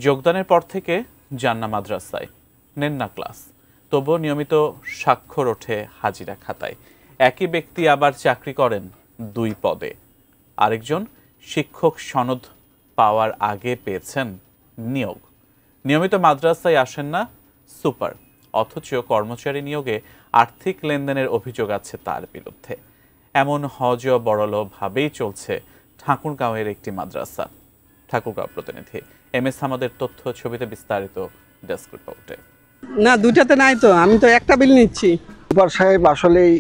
যোগদানের পর থেকে যান না মাদ্রাসায়, নেন না ক্লাস, তবুও নিয়মিত স্বাক্ষর ওঠে হাজিরা খাতায়। একই ব্যক্তি আবার চাকরি করেন 2 পদে। আরেকজন শিক্ষক সনদ পাওয়ার আগে পেয়েছেন নিয়োগ। নিয়মিত মাদ্রাসায় আসেন না সুপার, অথচ কর্মচারী নিয়োগে আর্থিক লেনদেনের অভিযোগ আছে তার বিরুদ্ধে। এমন হজ বড়লভাবেই চলছে ঠাকুরগাঁওয়ের একটি মাদ্রাসা। ঠাকুরগাঁও প্রতিনিধি MS হামাদের তথ্য ছবিতে বিস্তারিত ডেস্ক রিপোর্টে। না, দুটাতে নাই তো, আমি তো একটা বিল নিচ্ছি। সুপার সাহেব আসলেই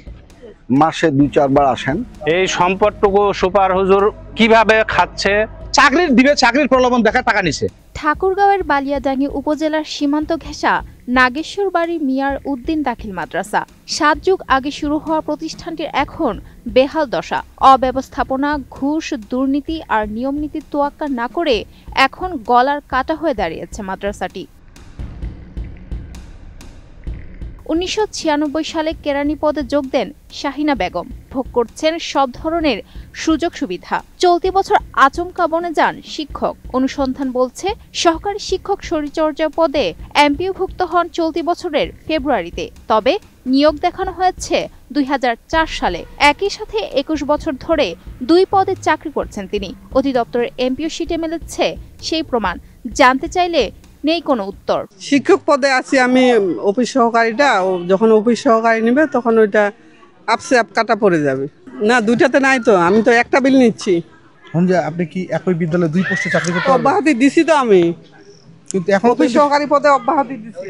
মাসে 2-4 বার আসেন। এই সম্পদটুকু সুপার হুজুর কিভাবে খাচ্ছে? চাকরির দিবে, চাকরির প্রলোভন দেখা টাকা নিছে। ঠাকুরগাঁওয়ের বালিয়াডাঙ্গি উপজেলার সীমান্ত ঘেঁষা নাগেশ্বর বাড়ি মিয়ার উদ্দিন দাখিল মাদ্রাসা। 7 যুগ আগে শুরু হওয়া প্রতিষ্ঠানটির এখন বেহাল দশা। অব্যবস্থাপনা, ঘুষ, দুর্নীতি আর নিয়মনীতির তোয়াক্কা না করে এখন গলার কাটা হয়ে দাঁড়িয়েছে মাদ্রাসাটি। 1996 সালে কেরানি পদে যোগ দেন শাহিনা বেগম। ভোগ করছেন সব ধরনের সুযোগ সুবিধা। চলতি বছর আচমকা বনে যান শিক্ষক। অনুসন্ধান বলছে সহকারী শিক্ষক শরীরচর্চা পদে এমপিওভুক্ত হন চলতি বছরের ফেব্রুয়ারিতে। তবে নিয়োগ দেখানো হয়েছে 2004 সালে। একই সাথে 21 বছর ধরে 2 পদে চাকরি করছেন তিনি। অধিদপ্তরের এমপিও শিটে মিলেছে সেই প্রমাণ। জানতে চাইলে নেই কোনো উত্তর। শিক্ষক পদে আছি আমি, অফিস সহকারীটা যখন অফিস সহকারী নেবে তখন ওইটা আপসে আপ কাটা পড়ে যাবে। না, দুটাতে নাই তো, আমি তো একটা বিল নিচ্ছি। আপনি কি একই বিদ্যালয়ে 2 পোস্টে চাকরি করতে অব্যাহতি দিছি তো আমি, কিন্তু এখন অফিস সহকারী পদে অব্যাহতি দিছি।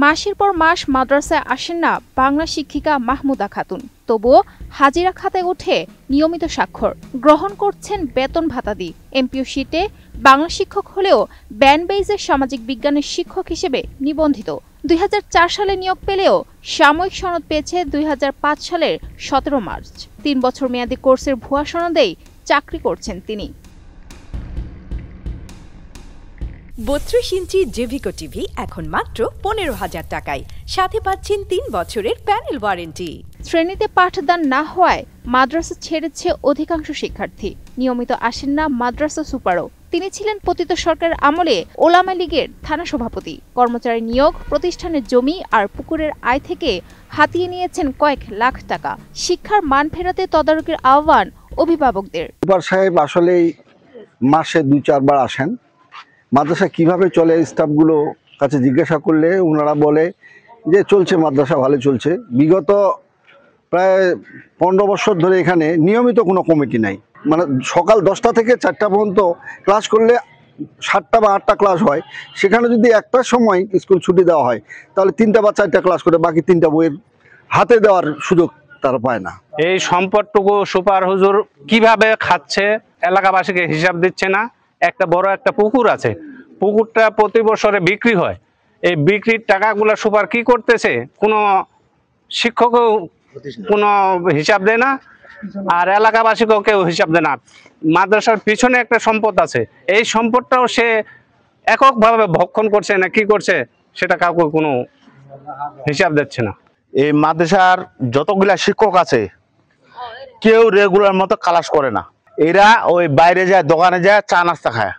মাসের পর মাস মাদ্রাসায় আসেন না বাংলা শিক্ষিকা মাহমুদা খাতুন। তবুও হাজিরা খাতায় ওঠে নিয়মিত স্বাক্ষর। গ্রহণ করছেন বেতন ভাতাদি। এমপিও শিটে বাংলা শিক্ষক হলেও ব্যান্ড বেইজের সামাজিক বিজ্ঞানের শিক্ষক হিসেবে নিবন্ধিত। 2004 সালে নিয়োগ পেলেও সাময়িক সনদ পেয়েছে 2005 সালের 17 মার্চ। 3 বছর মেয়াদী কোর্সের ভুয়া সনদেই চাকরি করছেন তিনি। 32 ইঞ্চি জেভিকো টিভি এখন মাত্র 15,000 টাকায়, সাথে পাচ্ছেন 3 বছরের প্যানেল ওয়ারেন্টি। শ্রেণীতে পাঠদান না হওয়ায় মাদ্রাসা ছেড়েছে অধিকাংশ শিক্ষার্থী। নিয়মিত আসেন না মাদ্রাসা সুপারও। তিনি ছিলেন পতিত সরকারের আমলে ওলামা লীগের থানা সভাপতি। কর্মচারী নিয়োগ, প্রতিষ্ঠানের জমি আর পুকুরের আয় থেকে হাতিয়ে নিয়েছেন কয়েক লাখ টাকা। শিক্ষার মান ফেরাতে তদারকির আহ্বান অভিভাবকদের। সুপার সাহেব আসলেই মাসে 2-4 বার আসেন। মাদ্রাসা কিভাবে চলে স্টাফগুলো কাছে জিজ্ঞাসা করলে ওনারা বলে যে চলছে, মাদ্রাসা ভালো চলছে। বিগত প্রায় 15 বছর ধরে এখানে নিয়মিত কোনো কমিটি নাই। মানে সকাল 10টা থেকে 4টা পর্যন্ত ক্লাস করলে 7টা বা 8টা ক্লাস হয়। সেখানে যদি একটার সময় স্কুল ছুটি দেওয়া হয় তাহলে 3টা বা 4টা ক্লাস করে বাকি 3টা বইয়ের হাতে দেওয়ার সুযোগ তারা পায় না। এই সম্পদটুকু সুপার হুজুর কিভাবে খাচ্ছে এলাকাবাসীকে হিসাব দিচ্ছে না। একটা বড় একটা পুকুর আছে, পুকুরটা প্রতি বছরে বিক্রি হয়। এই বিক্রির টাকাগুলো সুপার কি করতেছে কোনো শিক্ষকও কোনো হিসাব দেয় না, আর এলাকাবাসীকেও কেউ হিসাব দেয় না। মাদ্রাসার পিছনে একটা সম্পদ আছে, এই সম্পদটাও সে এককভাবে ভক্ষণ করছে না কি করছে সেটা কাউকে কোনো হিসাব দিচ্ছে না। এই মাদ্রাসার যতগুলা শিক্ষক আছে কেউ রেগুলার মতো ক্লাস করে না। এরা ওই বাইরে যায়, দোকানে যায়, চা নাস্তা খায়।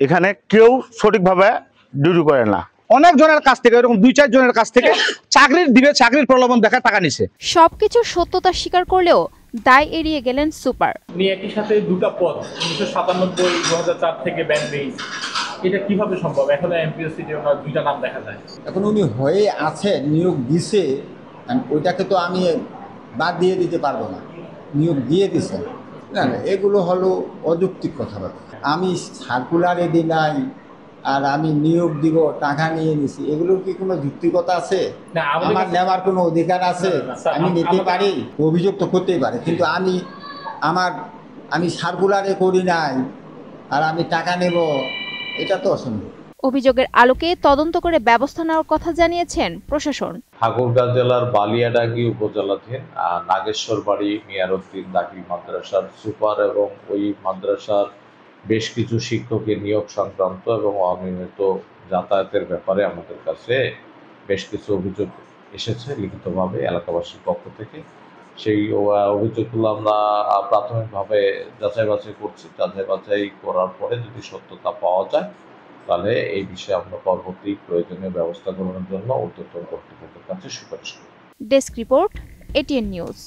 এখানে কেউ সঠিকভাবে ডিউটি করে না। অনেক জনের কাছ থেকে, এরকম 2-4 জনের কাছ থেকে চাকরির দিবে, চাকরির প্রলোভন দেখা টাকা নিছে। সবকিছু সত্যতা স্বীকার করলেও দায় এড়িয়ে গেলেন সুপার। উনি একই সাথে 2টা পদ 1997 2004 থেকে ব্যান্ড বেইজ, এটা কিভাবে সম্ভব? এখন এমপিও সিটে ওনার 2টা নাম দেখা যায়। এখন উনি হয়ে আছে, নিয়োগ দিছে, ওইটাকে তো আমি বাদ দিয়ে দিতে পারবো না। নিয়োগ দিয়ে দিছে না, এগুলো হলো অযৌক্তিক কথাবার্তা। আমি সার্কুলার এদি নাই আর আমি নিয়োগ দিব টাকা নিয়ে নিছি, এগুলোর কি কোনো যুক্তিকতা আছে? আমার নেওয়ার কোনো অধিকার আছে? আমি নিতে পারি, অভিযোগ তো করতেই পারে, কিন্তু আমি সার্কুলারে করি নাই আর আমি টাকা নেব, এটা তো অসম্ভব। অভিযোগের আলোকে তদন্ত করে ব্যবস্থা নেওয়ার কথা জানিয়েছেন প্রশাসন। ঠাকুরগাঁও জেলার বালিয়াডাঙ্গি উপজেলাধীন নাগেশ্বর বাড়ি মিয়ার উদ্দিন দাখিল মাদ্রাসার সুপার এবং ওই মাদ্রাসার বেশ কিছু শিক্ষকের নিয়োগ সংক্রান্ত এবং অনিয়মিত যাতায়াতের ব্যাপারে আমাদের কাছে বেশ কিছু অভিযোগ এসেছে লিখিতভাবে এলাকাবাসীর পক্ষ থেকে। সেই অভিযোগগুলো আমরা প্রাথমিকভাবে যাচাই বাছাই করছি। যাচাই বাছাই করার পরে যদি সত্যতা পাওয়া যায় তাহলে এই বিষয়ে আমরা পরবর্তী প্রয়োজনীয় ব্যবস্থা গ্রহণের জন্য ঊর্ধ্বতন কর্তৃপক্ষের কাছে সুপারিশ করব। Desk report, ATN news.